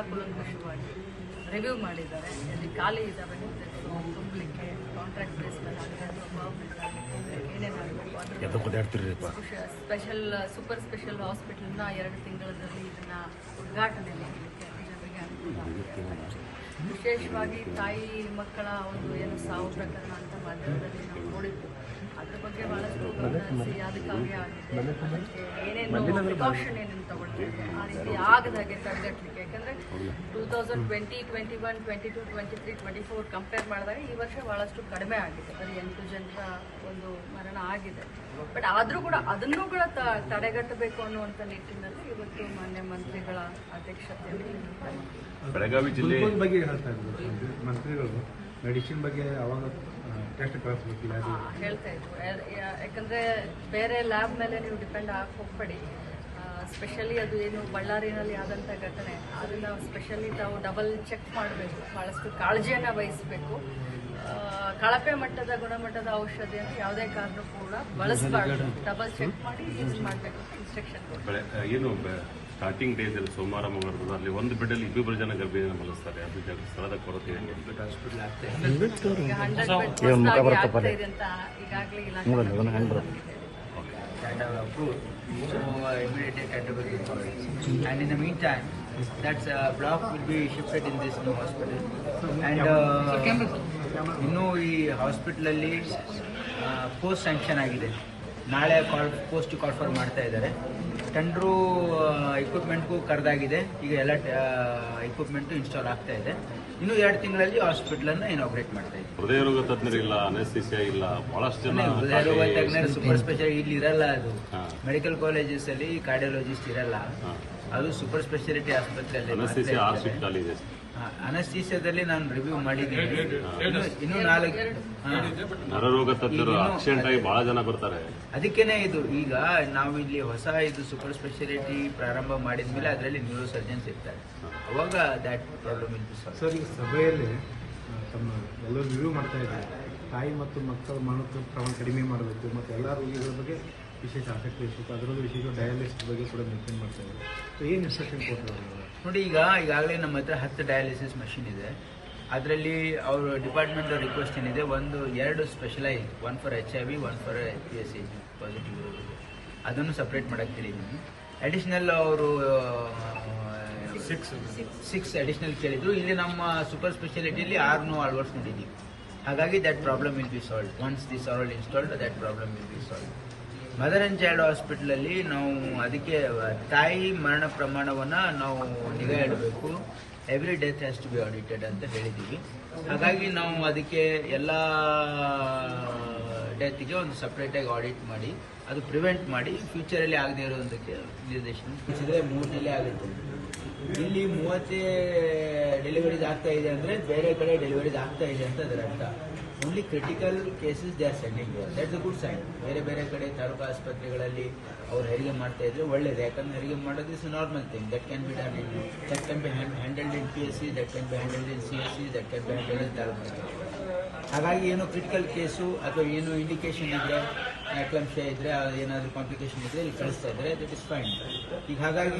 ಕೂಲಂಕಷವಾಗಿ review ಮಾಡಿದ್ದಾರೆ. ಇಲ್ಲಿ ಖಾಲಿ ಇದ್ದಾವೆ ತುಂಬಲಿಕ್ಕೆ, ಕಾಂಟ್ರಾಕ್ಟ್ ಬೇಸ್ ಮೇಲೆ ಏನೇನಾಗಬೇಕು ಸ್ಪೆಷಲ್ ಸೂಪರ್ ಸ್ಪೆಷಲ್ ಹಾಸ್ಪಿಟಲ್ನ 2 ತಿಂಗಳಲ್ಲಿ ಇದನ್ನು ಉದ್ಘಾಟನೆ ಮಾಡಲಿಕ್ಕೆ ಜನರಿಗೆ ಅನುಕೂಲ. ವಿಶೇಷವಾಗಿ ತಾಯಿ ಮಕ್ಕಳ ಒಂದು ಏನು ಸಾವು ಪ್ರಕರಣ ಅಂತ ಮಾಧ್ಯಮದಲ್ಲಿ ನಾವು ನೋಡಿದ್ವಿ. ಅದ್ರ ಬಗ್ಗೆ ಬಹಳಷ್ಟು ಅದಕ್ಕಾಗಿ ಆಗಿದೆ, ಅದಕ್ಕೆ ಏನೇನು ಪ್ರಿಕಾಷನ್ ಏನೇನು ತಗೊಳ್ತಿದೆ ಆ ರೀತಿ ಆಗದಾಗೆ ತಡೆಗಟ್ಟಲಿಕ್ಕೆ. ಯಾಕಂದರೆ 2020, 21, 22, 23, 24 ಕಂಪೇರ್ ಮಾಡಿದಾಗ ಈ ವರ್ಷ ಭಾಳಷ್ಟು ಕಡಿಮೆ ಆಗಿದೆ. ಬರೀ 8 ಜನರ ಒಂದು ಮರಣ ಆಗಿದೆ. ಬಟ್ ಆದರೂ ಕೂಡ ಅದನ್ನೂ ಕೂಡ ತಡೆಗಟ್ಟಬೇಕು ಅನ್ನುವಂಥ ನಿಟ್ಟಿನಲ್ಲಿ ಇವತ್ತು ಮಾನ್ಯ ಮಂತ್ರಿಗಳ ಅಧ್ಯಕ್ಷತೆಯಲ್ಲಿ ಬೆಳಗಾವಿ ಜಿಲ್ಲೆ ಬಗ್ಗೆ ಹೇಳ್ತಾ ಇದ್ರು ಮಂತ್ರಿಗಳು, ಮೆಡಿಸಿನ್ ಬಗ್ಗೆ ಅವಾಗ ಟೆಸ್ಟ್ ಕಳಿಸ್ಬೇಕಿಲ್ಲ ಹೇಳ್ತಾ ಇದ್ರು. ಯಾಕಂದರೆ ಬೇರೆ ಲ್ಯಾಬ್ ಮೇಲೆ ನೀವು ಡಿಪೆಂಡ್ ಆಗಿ ಹೋಗ್ಬೇಡಿ. ಸ್ಪೆಷಲಿ ಅದು ಏನು ಬಳ್ಳಾರಿನಲ್ಲಿ ಆದಂಥ ಘಟನೆ, ಅದನ್ನು ಸ್ಪೆಷಲಿ ತಾವು ಡಬಲ್ ಚೆಕ್ ಮಾಡಬೇಕು, ಭಾಳಷ್ಟು ಕಾಳಜಿಯನ್ನು ವಹಿಸಬೇಕು. ಕಳಪೆ ಮಟ್ಟದ ಗುಣಮಟ್ಟದ ಔಷಧಿಯನ್ನು ಯಾವುದೇ ಕಾರಣಕ್ಕೂ ಕೂಡ ಬಳಸಬಾರ್ದು, ಡಬಲ್ ಚೆಕ್ ಮಾಡಿ ಯೂಸ್ ಮಾಡಬೇಕು ಇನ್ಸ್ಟ್ರಕ್ಷನ್. ಏನು ಸ್ಟಾರ್ಟಿಂಗ್ ಡೇಸಲ್ಲಿ ಸೋಮವಾರ ಮಂಗಳವಾರದಲ್ಲಿ ಒಂದು ಬೆಡ್ಡಲ್ಲಿ 2 ಜನ ಗರ್ಭಿಣಿಯನ್ನು ಮಲಗಿಸ್ತಾರೆ. ಅದು ಸ್ಥಳದ ಕೊರತೆ ಈಗಾಗಲೇ that are approved, so immediately tender will be followed. And in the meantime, that block will be shifted in this new hospital. And ಇನ್ನು ಈ ಹಾಸ್ಪಿಟಲಲ್ಲಿ ಪೋಸ್ಟ್ ಸ್ಯಾಂಕ್ಷನ್ ಆಗಿದೆ. ನಾಳೆ ಪೋಸ್ಟ್ ಕಾಲ್ಫರ್ ಮಾಡ್ತಾ ಇದ್ದಾರೆ. ಟೆಂಡ್ರು ಇಕ್ವಿಪ್ಮೆಂಟ್ಗೂ ಕರೆದಾಗಿದೆ. ಈಗ ಎಲ್ಲ ಇಕ್ವಿಪ್ಮೆಂಟು ಇನ್ಸ್ಟಾಲ್ ಆಗ್ತಾ ಇದೆ. ಇನ್ನು 2 ತಿಂಗಳಲ್ಲಿ ಹಾಸ್ಪಿಟಲನ್ನು ಇನಾಗ್ರೇಟ್ ಮಾಡ್ತಾ ಇದ್ದೀವಿ. ಹೃದಯ ರೋಗ ತಜ್ಞರಿಲ್ಲ, ಅನೆಸ್ಥಿಸಿಯಾ ಇಲ್ಲ, ಬಹಳಷ್ಟು ಜನ ಹೃದಯ ರೋಗ ತಜ್ಞರು ಸೂಪರ್ ಸ್ಪೆಷಾಲಿಟಿ ಇಲ್ಲಿ ಇರಲ್ಲ. ಅದು ಮೆಡಿಕಲ್ ಕಾಲೇಜಸ್ ಅಲ್ಲಿ ಕಾರ್ಡಿಯಾಲಜಿಸ್ಟ್ ಇರಲ್ಲ. ಅದು ಸೂಪರ್ ಸ್ಪೆಷಾಲಿಟಿ ಆಸ್ಪತ್ರೆಯಲ್ಲಿ. ಅನಸ್ಥೀಸಿಯಾದಲ್ಲಿ ನಾನು ರಿವ್ಯೂ ಮಾಡಿದ್ದೀನಿ. ಇನ್ನು 4 ನರರೋಗ ತಜ್ಞರು ಆಕ್ಸಿಡೆಂಟ್ ಆಗಿ ಬಹಳ ಜನ ಬರ್ತಾರೆ. ಅದಕ್ಕೇನೆ ಇದು ಈಗ ನಾವು ಇಲ್ಲಿ ಹೊಸ ಇದು ಸೂಪರ್ ಸ್ಪೆಷಾಲಿಟಿ ಪ್ರಾರಂಭ ಮಾಡಿದ ಮೇಲೆ ಅದರಲ್ಲಿ ನ್ಯೂರೋ ಸರ್ಜನ್ಸ್ ಇರ್ತಾರೆ. ಅವಾಗ ದ್ಯಾಟ್ ಪ್ರಾಬ್ಲಮ್ ಇಲ್ ಬಿ ಸಾಲ್ವ್. ಸರ್, ಈಗ ಸಭೆಯಲ್ಲಿ ತಮ್ಮ ಎಲ್ಲರೂ ರಿವ್ಯೂ ಮಾಡ್ತಾ ಇದ್ದಾರೆ. ತಾಯಿ ಮತ್ತು ಮಕ್ಕಳ ಮರಣದ ಪ್ರಮಾಣ ಕಡಿಮೆ ಮಾಡಬೇಕು ಮತ್ತು ಎಲ್ಲ ರೋಗಿಗಳ ಬಗ್ಗೆ ವಿಶೇಷ ಆಸಕ್ತಿ ವಹಿಸಬೇಕು. ಅದರಲ್ಲೂ ವಿಶೇಷ ಡಯಾಲಿಸಿಸ್ ಬಗ್ಗೆ ಕೂಡ ಮೆನ್ಷನ್ ಮಾಡ್ತಾ ಇದ್ದಾರೆ. ಸೊ ಏನು ಇನ್ಸ್ಟ್ರಕ್ಷನ್ ಕೊಡ್ತಾರೆ ನೋಡಿ, ಈಗಾಗಲೇ ನಮ್ಮ ಹತ್ರ 10 ಡಯಾಲಿಸಿಸ್ ಮಷಿನ್ ಇದೆ. ಅದರಲ್ಲಿ ಅವರು ಡಿಪಾರ್ಟ್ಮೆಂಟ್ ರಿಕ್ವೆಸ್ಟ್ ಏನಿದೆ, 2 specialise, 1 for HIV, 1 for PSA positive ಇರೋರಿಗೆ, ಅದನ್ನು ಸಪ್ರೇಟ್ ಮಾಡಕ್ಕೆ ಹೇಳಿದ್ದೀನಿ. ಅಡಿಷನಲ್ ಅವರು 6 ಅಡಿಷನಲ್ ಕೇಳಿದ್ರು. ಇಲ್ಲಿ ನಮ್ಮ ಸೂಪರ್ ಸ್ಪೆಷಾಲಿಟಿಯಲ್ಲಿ 6 ಅಳವಡಿಸ್ಕೊಂಡಿದ್ದೀವಿ. ಹಾಗಾಗಿ that problem will be solve. Once this are all installed, that problem will be solve. Mother and child ಹಾಸ್ಪಿಟಲಲ್ಲಿ ನಾವು ಅದಕ್ಕೆ ತಾಯಿ ಮರಣ ಪ್ರಮಾಣವನ್ನು ನಾವು ನಿಗಾ ಇಡಬೇಕು. Every death has to be audited ಅಂತ ಹೇಳಿದ್ದೀವಿ. ಹಾಗಾಗಿ ನಾವು ಅದಕ್ಕೆ ಎಲ್ಲ ಡೆತ್ಗೆ ಒಂದು ಸಪ್ರೇಟಾಗಿ ಆಡಿಟ್ ಮಾಡಿ ಅದು ಪ್ರಿವೆಂಟ್ ಮಾಡಿ ಫ್ಯೂಚರಲ್ಲಿ ಆಗದೇ ಇರೋದಕ್ಕೆ ನಿರ್ದೇಶನ ಇದ್ರೆ 3 ಆಗುತ್ತೆ. ಇಲ್ಲಿ 30 ಡೆಲಿವರೀಸ್ ಆಗ್ತಾ ಇದೆ ಅಂದರೆ ಬೇರೆ ಕಡೆ ಡೆಲಿವರೀಸ್ ಆಗ್ತಾ ಇದೆ ಅಂತ ಅದರ ಅರ್ಥ. Only critical cases they are sending. That's a good sign. ಬೇರೆ ಕಡೆ ತಾಲೂಕು ಆಸ್ಪತ್ರೆಗಳಲ್ಲಿ ಅವ್ರು ಹೆರಿಗೆ ಮಾಡ್ತಾ ಇದ್ರೆ ಒಳ್ಳೇದು. ಯಾಕಂದ್ರೆ ಹೆರಿಗೆ ಮಾಡೋದು is normal thing. That can be done in, that can be handled in PSC, that can be handled in CSC, that can be handled in ತಾಲೂಕು ಆಸ್ಪತ್ರೆ. ಹಾಗಾಗಿ ಏನು ಕ್ರಿಟಿಕಲ್ ಕೇಸು ಅಥವಾ ಏನು ಇಂಡಿಕೇಶನ್ ಇದ್ರೆ, ಆಕ್ಲಂಶ ಇದ್ರೆ, ಏನಾದರೂ ಕಾಂಪ್ಲಿಕೇಶನ್ ಇದ್ರೆ ಇಲ್ಲಿ ಕಳಿಸ್ತಾ ಇದ್ರೆ ದಟ್ ಇಸ್ ಫೈನ್. ಈಗ ಹಾಗಾಗಿ